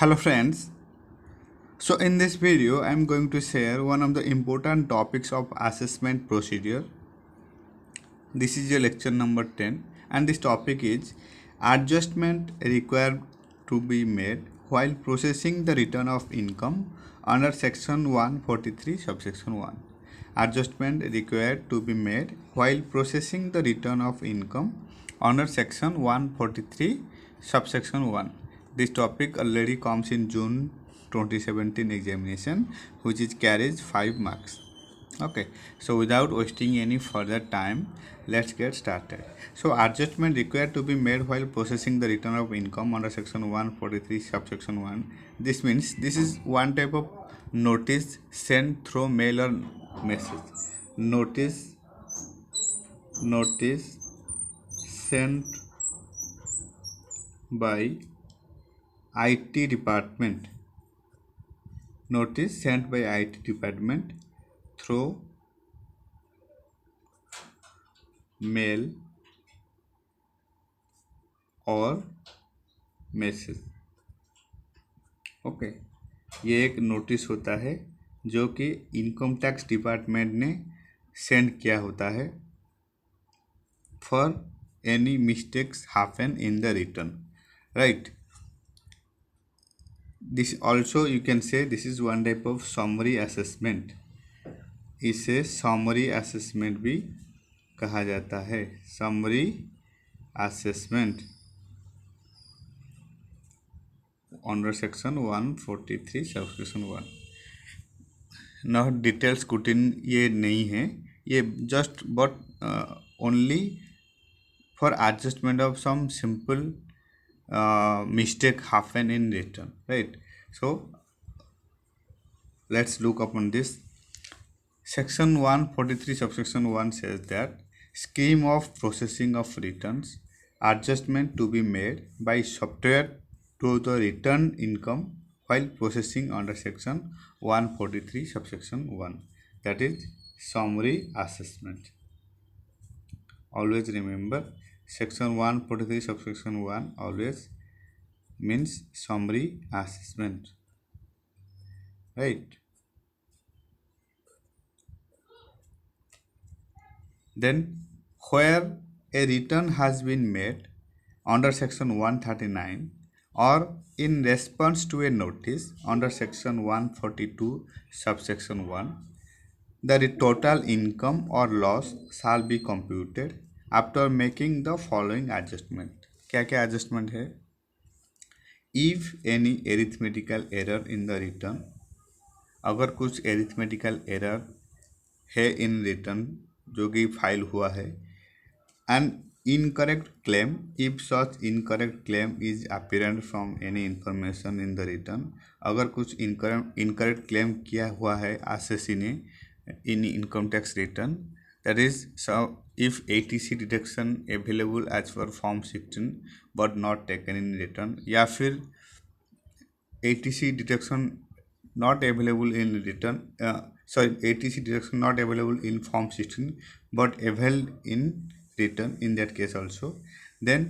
Hello friends. So in this video I am going to share one of the important topics of assessment procedure. This is your lecture number 10 and this topic is adjustment required to be made while processing the return of income under section 143 subsection 1. Adjustment required to be made while processing the return of income under section 143 subsection 1. This topic already comes in June 2017 examination, which is carries 5 marks. Okay, so without wasting any further time, let's get started. So adjustment required to be made while processing the return of income under section 143 subsection 1. This means this is one type of notice sent through mail or message. Notice sent by IT department. Notice sent by IT department through mail और message. Okay, ये एक notice होता है जो कि income tax department ने send किया होता है for any mistakes happen in the return, right. This also you can say this is one type of summary assessment. इसे समरी असेसमेंट भी कहा जाता है. Summary assessment under section 143 subsection 1. ना डिटेल्स स्क्रूटिन ये नहीं है, ये just but only for adjustment of some simple mistake happen in return, right? So let's look upon this. Section 143 subsection 1 says that scheme of processing of returns, adjustment to be made by software to the return income while processing under section 143 subsection 1, that is summary assessment. Always remember, section 143 subsection 1 always means summary assessment, right? Then where a return has been made under section 139 or in response to a notice under section 142 subsection 1, the total income or loss shall be computed after making the following adjustment. क्या क्या adjustment है? If any arithmetical error in the return, अगर कुछ arithmetical error है in return जो कि file हुआ है, and incorrect claim, if such incorrect claim is apparent from any information in the return, अगर कुछ incorrect claim किया हुआ है assessee ने in income tax return, that is so if ATC deduction available as per form 16 but not taken in return, या फिर ATC deduction not available in return, ATC deduction not available in form 16 but available in return, in that case also, then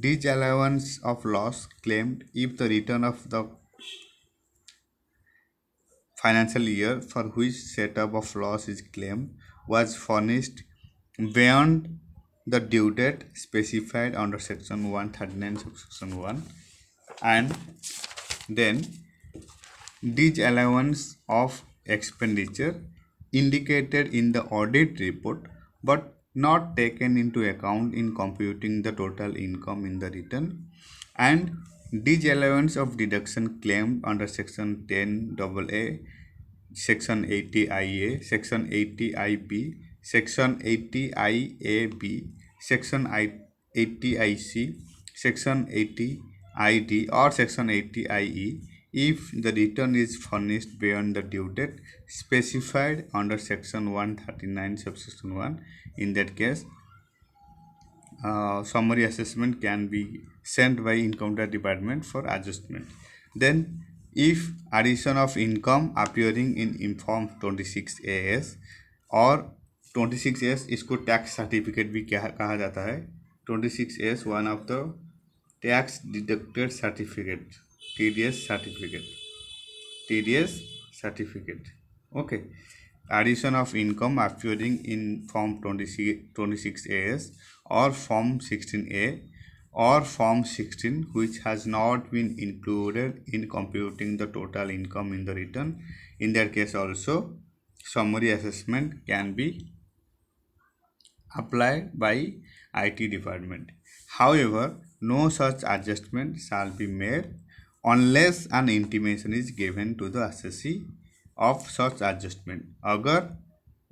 disallowance of loss claimed if the return of the financial year for which setup of loss is claimed was furnished beyond the due date specified under section 139 subsection 1, and then disallowance of expenditure indicated in the audit report but not taken into account in computing the total income in the return, and disallowance of deduction claimed under section 10 AA, section 80 IA, section 80 IB, section 80 IAB, section 80 IC, section 80 ID or section 80 IE if the return is furnished beyond the due date specified under section 139 subsection 1. In that case, summary assessment can be sent by income tax department for adjustment. Then if addition of income appearing in form 26 AS और 26S इसको tax certificate भी कहा जाता है. 26S one of the tax deducted certificate, TDS certificate. TDS certificate. Okay. Addition of income appearing in Form 26AS or Form 16A or Form 16 which has not been included in computing the total income in the return. In that case also, summary assessment can be applied by IT department. However, no such adjustment shall be made unless an intimation is given to the assessee of such adjustment. अगर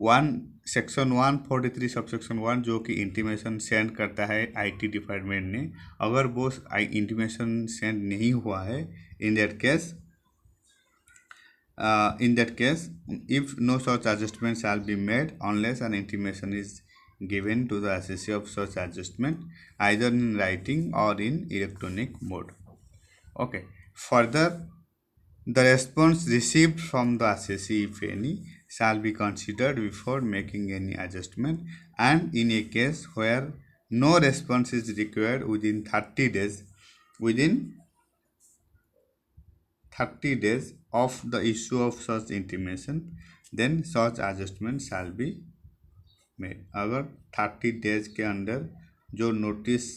one section 143 subsection 1 जो कि intimation send करता है IT department ने, अगर वो intimation send नहीं हुआ है, in that case if no such adjustment shall be made unless an intimation is given to the assessee of such adjustment either in writing or in electronic mode. Okay. Further, the response received from the assessee, if any, shall be considered before making any adjustment, and in a case where no response is required within 30 days of the issue of such intimation, then such adjustment shall be made. अगर 30 days के अंदर जो notice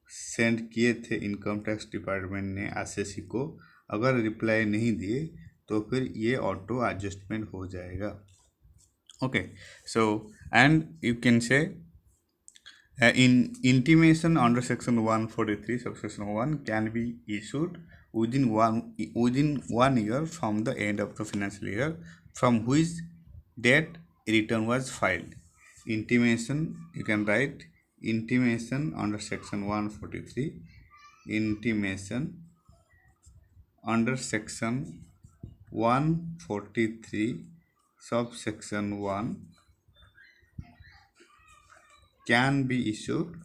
send किए थे income tax department ने SSC को, अगर reply नहीं दिए तो फिर ये ऑटो एडजस्टमेंट हो जाएगा. Okay. So and you can से in intimation under section 143 subsection 1 can be issued within one year from the end of the financial year from which date return was filed. Intimation, you can write intimation under section 143. Intimation under section 143 subsection 1 can be issued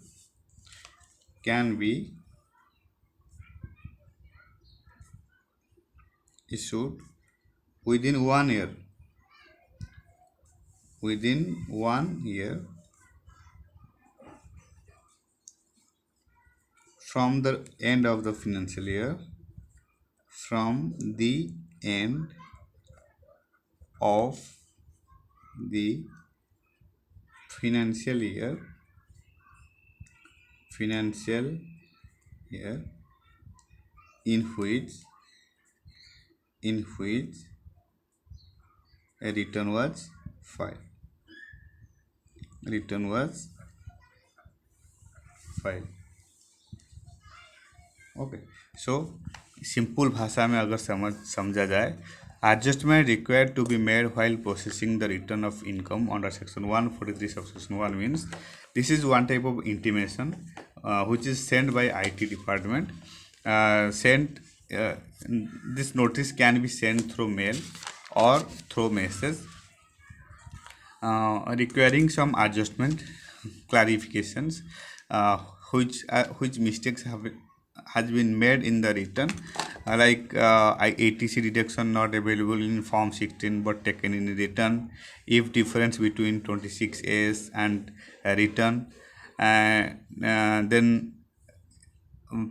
within 1 year from the end of the financial year in which a return was filed. Okay. So simple भाषा में अगर समझा जाए, adjustment required to be made while processing the return of income under section 143 subsection 1 means this is one type of intimation which is sent by IT department. This notice can be sent through mail or through message requiring some adjustment, clarifications, which mistakes has been made in the return, like ATC deduction not available in form 16 but taken in return, if difference between 26As and return, then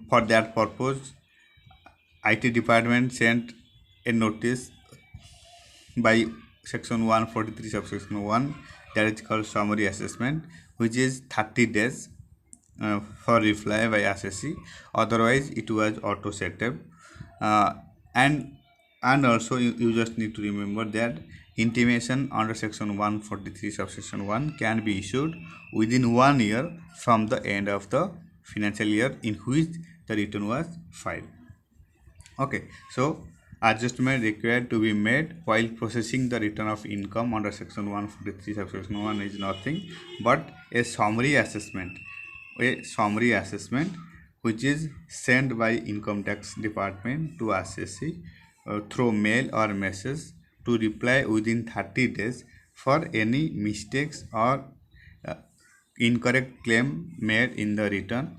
for that purpose IT department sent a notice by section 143 subsection 1 that is called summary assessment, which is 30 days for reply by assessee, otherwise it was auto set up. And also you just need to remember that intimation under section 143 subsection 1 can be issued within 1 year from the end of the financial year in which the return was filed. Okay. So adjustment required to be made while processing the return of income under section 143 subsection 1 is nothing but a summary assessment which is sent by income tax department to assessee through mail or message to reply within 30 days for any mistakes or incorrect claim made in the return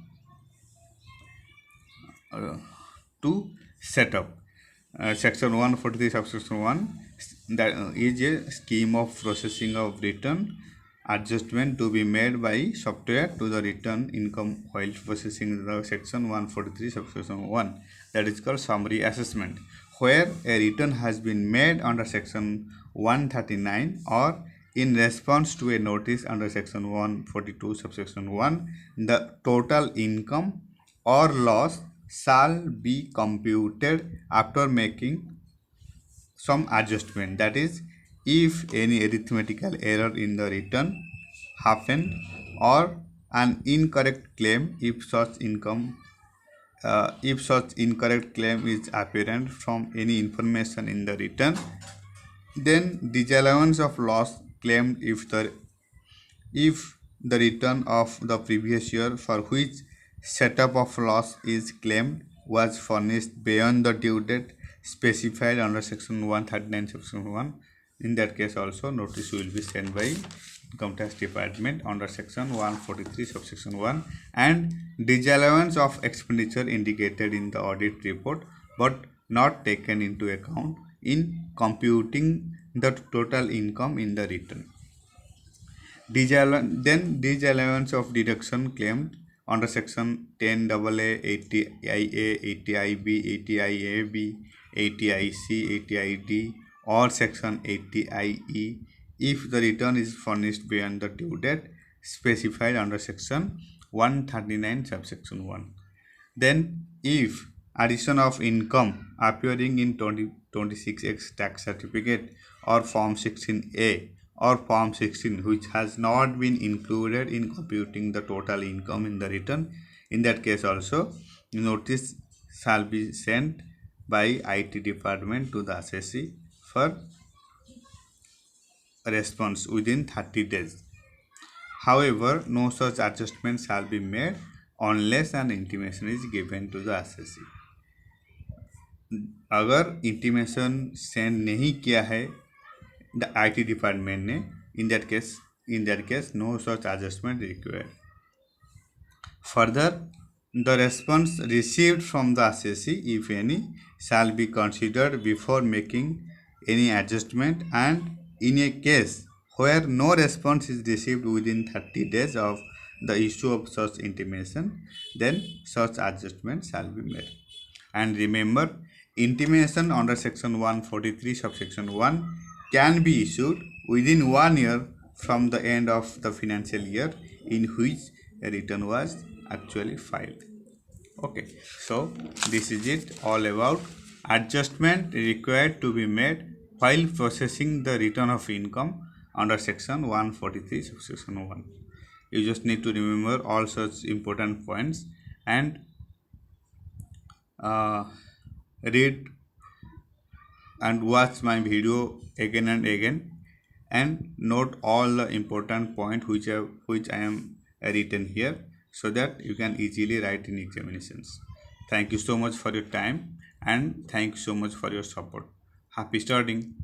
to set up. Section 143 subsection 1 that is a scheme of processing of return adjustment to be made by software to the return income while processing the section 143 subsection 1, that is called summary assessment, where a return has been made under section 139 or in response to a notice under section 142 subsection 1, the total income or loss shall be computed after making some adjustment. That is, if any arithmetical error in the return happened or an incorrect claim, if such incorrect claim is apparent from any information in the return, then disallowance of loss claimed if the return of the previous year for which setup of loss is claimed was furnished beyond the due date specified under section 139 section 1. In that case also notice will be sent by income tax department under section 143 subsection 1, and disallowance of expenditure indicated in the audit report but not taken into account in computing the total income in the return. Then disallowance of deduction claimed under section 10AA, 80IA, 80IB, 80IAB, 80IC, 80ID or section 80IE if the return is furnished beyond the due date specified under section 139 subsection 1. Then if addition of income appearing in 2026X tax certificate or form 16A or form 16 which has not been included in computing the total income in the return, in that case also notice shall be sent by IT department to the assessee for response within 30 days. However, no such adjustment shall be made unless an intimation is given to the assessee. अगर intimation send नहीं किया है the IT department ने, in that case no such adjustment required. Further, the response received from the assessee, if any, shall be considered before making any adjustment, and in a case where no response is received within 30 days of the issue of such intimation, then such adjustment shall be made. And remember, intimation under section 143 subsection 1 can be issued within 1 year from the end of the financial year in which a return was actually filed. Okay, so this is it all about adjustment required to be made while processing the return of income under section 143 subsection 1. You just need to remember all such important points and read and watch my video again and again and note all the important points which I am written here, so that you can easily write in examinations. Thank you so much for your time and thank you so much for your support. Happy studying.